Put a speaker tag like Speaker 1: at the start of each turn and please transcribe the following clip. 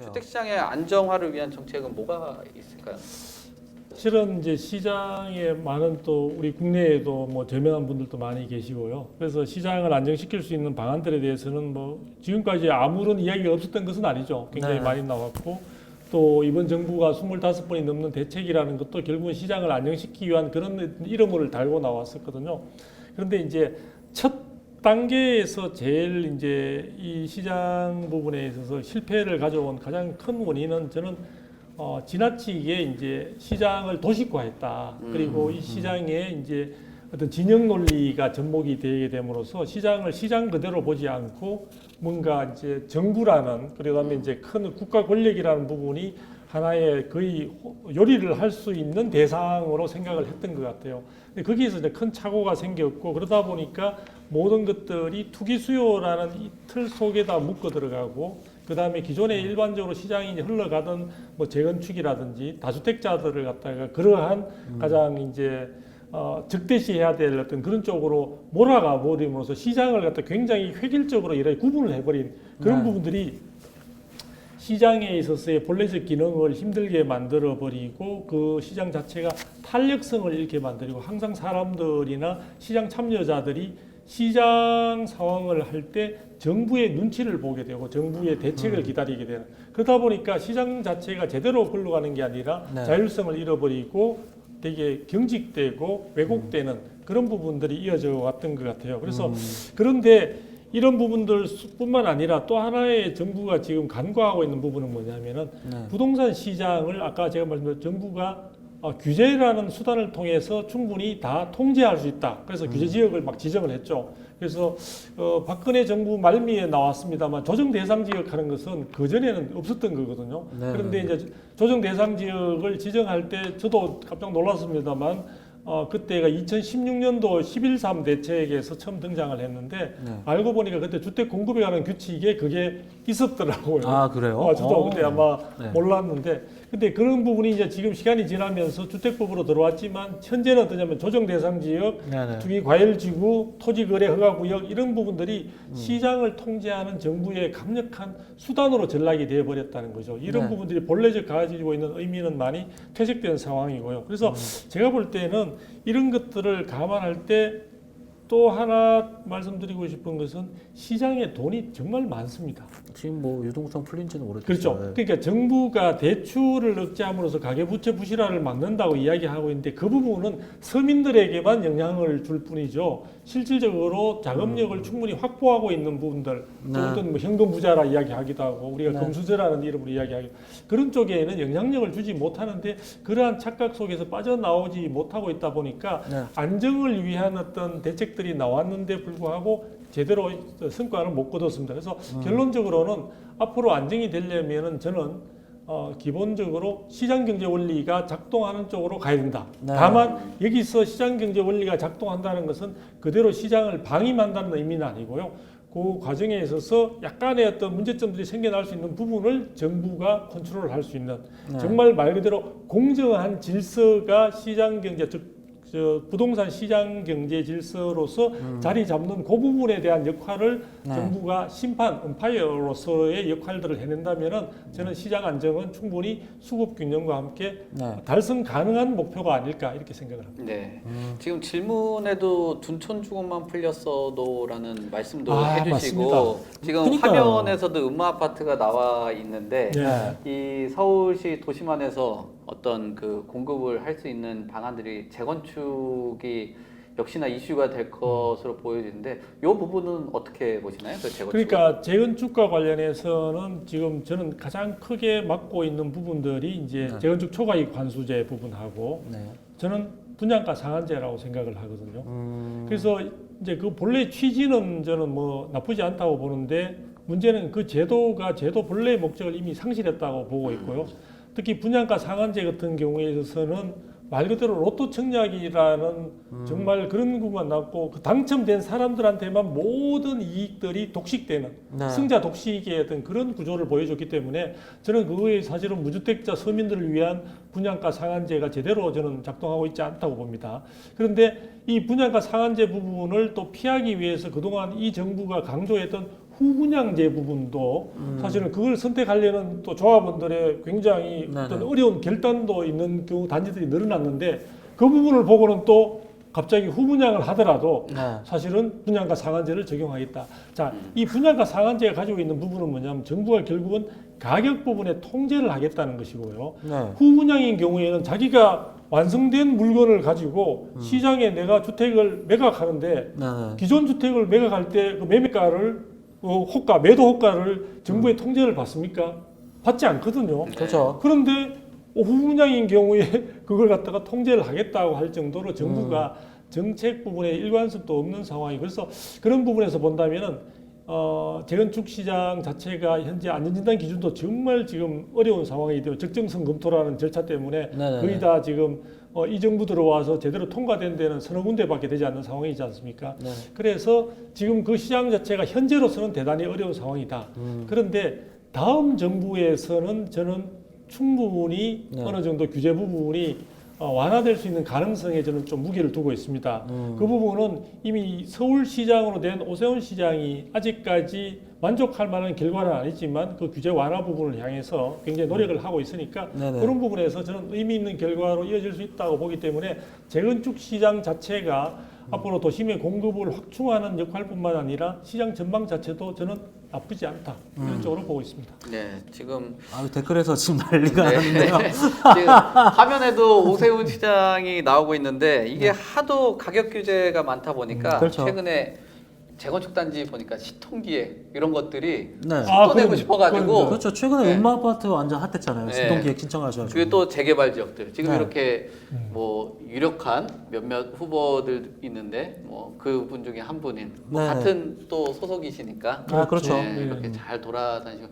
Speaker 1: 주택시장의 안정화를 위한 정책은 뭐가 있을까요?
Speaker 2: 실은 이제 시장에 많은 또 우리 국내에도 뭐 저명한 분들도 많이 계시고요. 그래서 시장을 안정시킬 수 있는 방안들에 대해서는 뭐 지금까지 아무런 이야기가 없었던 것은 아니죠. 굉장히 많이 나왔고 또 이번 정부가 25번이 넘는 대책이라는 것도 결국은 시장을 안정시키기 위한 그런 이름을 달고 나왔었거든요. 그런데 이제 첫 단계에서 제일 이제 이 시장 부분에 있어서 실패를 가져온 가장 큰 원인은 저는 지나치게 이제 시장을 도식화했다. 그리고 이 시장에 이제 어떤 진영 논리가 접목이 되게 됨으로써 시장을 시장 그대로 보지 않고 뭔가 이제 정부라는 그다음에 이제 큰 국가 권력이라는 부분이 하나의 거의 요리를 할 수 있는 대상으로 생각을 했던 것 같아요. 근데 거기에서 이제 큰 착오가 생겼고 그러다 보니까 모든 것들이 투기 수요라는 이 틀 속에다 묶어 들어가고 그 다음에 기존에 일반적으로 시장이 이제 흘러가던 뭐 재건축이라든지 다주택자들을 갖다가 그러한 가장 이제 적대시해야 될 어떤 그런 쪽으로 몰아가 버림으로써 시장을 갖다 굉장히 획일적으로 이렇게 구분을 해버린 그런 부분들이 시장에 있어서의 본래적 기능을 힘들게 만들어 버리고 그 시장 자체가 탄력성을 잃게 만들고 항상 사람들이나 시장 참여자들이 시장 상황을 할 때 정부의 눈치를 보게 되고 정부의 대책을 기다리게 되는 그러다 보니까 시장 자체가 제대로 굴러가는 게 아니라 자율성을 잃어버리고 되게 경직되고 왜곡되는 그런 부분들이 이어져 왔던 것 같아요. 그래서 그런데 이런 부분들뿐만 아니라 또 하나의 정부가 지금 간과하고 있는 부분은 뭐냐면은 부동산 시장을 아까 제가 말씀드린 정부가 규제라는 수단을 통해서 충분히 다 통제할 수 있다. 그래서 규제 지역을 막 지정을 했죠. 그래서 박근혜 정부 말미에 나왔습니다만 조정 대상 지역 하는 것은 그 전에는 없었던 거거든요. 그런데 이제 조정 대상 지역을 지정할 때 저도 깜짝 놀랐습니다만 그때가 2016년도 11.3 대책에서 처음 등장을 했는데 알고 보니까 그때 주택 공급에 관한 규칙에 그게 있었더라고요.
Speaker 3: 아, 그래요?
Speaker 2: 저도 그때 아마 몰랐는데 근데 그런 부분이 이제 지금 시간이 지나면서 주택법으로 들어왔지만 현재는 어떠냐면 조정 대상 지역, 투기 과열 지구, 토지 거래 허가 구역 이런 부분들이 시장을 통제하는 정부의 강력한 수단으로 전락이 되어 버렸다는 거죠. 이런 부분들이 본래적 가지고 있는 의미는 많이 퇴색된 상황이고요. 그래서 제가 볼 때는 이런 것들을 감안할 때 또 하나 말씀드리고 싶은 것은 시장에 돈이 정말 많습니다.
Speaker 3: 지금 뭐 유동성 풀린 지는 오래됐어요.
Speaker 2: 그렇죠. 그러니까 정부가 대출을 억제함으로써 가계부채 부실화를 막는다고 이야기하고 있는데 그 부분은 서민들에게만 영향을 줄 뿐이죠. 실질적으로 자금력을 충분히 확보하고 있는 부분들, 어떤 뭐 현금 부자라 이야기하기도 하고 우리가 금수저라는 이름으로 이야기하기도 그런 쪽에는 영향력을 주지 못하는데 그러한 착각 속에서 빠져나오지 못하고 있다 보니까 안정을 위한 어떤 대책들이 나왔는데 불구하고 제대로 성과를 못 거뒀습니다. 그래서 결론적으로는 앞으로 안정이 되려면은 저는 기본적으로 시장경제 원리가 작동하는 쪽으로 가야 된다. 다만 여기서 시장경제 원리가 작동한다는 것은 그대로 시장을 방임한다는 의미는 아니고요. 그 과정에 있어서 약간의 어떤 문제점들이 생겨날 수 있는 부분을 정부가 컨트롤할 수 있는 정말 말 그대로 공정한 질서가 시장경제 즉 부동산 시장 경제 질서로서 자리 잡는 그 부분에 대한 역할을 정부가 심판, 음파이어로서의 역할들을 해낸다면은 저는 시장 안정은 충분히 수급 균형과 함께 달성 가능한 목표가 아닐까 이렇게 생각을 합니다.
Speaker 1: 네. 지금 질문에도 둔촌 주거만 풀렸어도라는 말씀도 해주시고
Speaker 2: 맞습니다.
Speaker 1: 지금
Speaker 3: 그러니까요.
Speaker 1: 화면에서도 음마 아파트가 나와 있는데 이 서울시 도심안에서 어떤 그 공급을 할 수 있는 방안들이 재건축이 역시나 이슈가 될 것으로 보여지는데 이 부분은 어떻게 보시나요? 그 재건축.
Speaker 2: 그러니까 재건축과 관련해서는 지금 저는 가장 크게 맡고 있는 부분들이 이제 재건축 초과이익 환수제 부분하고 저는 분양가 상한제라고 생각을 하거든요. 그래서 이제 그 본래 취지는 저는 뭐 나쁘지 않다고 보는데 문제는 그 제도가 제도 본래의 목적을 이미 상실했다고 보고 있고요. 특히 분양가 상한제 같은 경우에 있어서는 말 그대로 로또 청약이라는 정말 그런 구간 났고 그 당첨된 사람들한테만 모든 이익들이 독식되는 승자 독식의 어떤 그런 구조를 보여줬기 때문에 저는 그거에 사실은 무주택자 서민들을 위한 분양가 상한제가 제대로 저는 작동하고 있지 않다고 봅니다. 그런데 이 분양가 상한제 부분을 또 피하기 위해서 그동안 이 정부가 강조했던 후분양제 부분도 사실은 그걸 선택하려는 또 조합원들의 굉장히
Speaker 3: 네네.
Speaker 2: 어떤 어려운 결단도 있는 경우 단지들이 늘어났는데 그 부분을 보고는 또 갑자기 후분양을 하더라도
Speaker 3: 네.
Speaker 2: 사실은 분양가 상한제를 적용하겠다. 자, 이 분양가 상한제가 가지고 있는 부분은 뭐냐면 정부가 결국은 가격 부분에 통제를 하겠다는 것이고요.
Speaker 3: 네.
Speaker 2: 후분양인 경우에는 자기가 완성된 물건을 가지고 시장에 내가 주택을 매각하는데
Speaker 3: 네.
Speaker 2: 기존 주택을 매각할 때 그 매매가를 호가, 매도 호가를 정부의 통제를 받습니까? 받지 않거든요.
Speaker 3: 그렇죠.
Speaker 2: 그런데 후분양인 경우에 그걸 갖다가 통제를 하겠다고 할 정도로 정부가 정책 부분에 일관성도 없는 상황이 그래서 그런 부분에서 본다면은 재건축 시장 자체가 현재 안전진단 기준도 정말 지금 어려운 상황이 되어 적정성 검토라는 절차 때문에
Speaker 3: 네네네.
Speaker 2: 거의 다 지금 이 정부 들어와서 제대로 통과된 데는 서너 군데밖에 되지 않는 상황이지 않습니까?
Speaker 3: 네.
Speaker 2: 그래서 지금 그 시장 자체가 현재로서는 대단히 어려운 상황이다. 그런데 다음 정부에서는 저는 충분히
Speaker 3: 네.
Speaker 2: 어느 정도 규제 부분이 완화될 수 있는 가능성에 저는 좀 무게를 두고 있습니다. 그 부분은 이미 서울시장으로 된 오세훈 시장이 아직까지 만족할 만한 결과는 아니지만 그 규제 완화 부분을 향해서 굉장히 노력을 하고 있으니까
Speaker 3: 네네.
Speaker 2: 그런 부분에서 저는 의미 있는 결과로 이어질 수 있다고 보기 때문에 재건축 시장 자체가 앞으로 도심의 공급을 확충하는 역할뿐만 아니라 시장 전망 자체도 저는 나쁘지 않다 이런 쪽으로 보고 있습니다.
Speaker 1: 네, 지금
Speaker 3: 아, 댓글에서 지금 난리가
Speaker 1: 네.
Speaker 3: 났네요.
Speaker 1: 지금 화면에도 오세훈 시장이 나오고 있는데 이게 하도 가격 규제가 많다 보니까
Speaker 3: 그렇죠.
Speaker 1: 최근에 재건축 단지 보니까 시통기획 이런 것들이
Speaker 3: 네.
Speaker 1: 속도 내고 싶어가지고
Speaker 3: 그렇죠. 최근에
Speaker 1: 네.
Speaker 3: 음마 아파트 완전 핫했잖아요.
Speaker 1: 네.
Speaker 3: 신동기획 신청하셔가지고.
Speaker 1: 그리고 또 재개발 지역들 지금
Speaker 3: 네.
Speaker 1: 이렇게 뭐 유력한 몇몇 후보들 있는데 뭐 그 분 중에 한 분인 뭐
Speaker 3: 네.
Speaker 1: 같은 또 소속이시니까
Speaker 3: 아, 그렇죠.
Speaker 1: 네, 이렇게 잘 돌아다니시고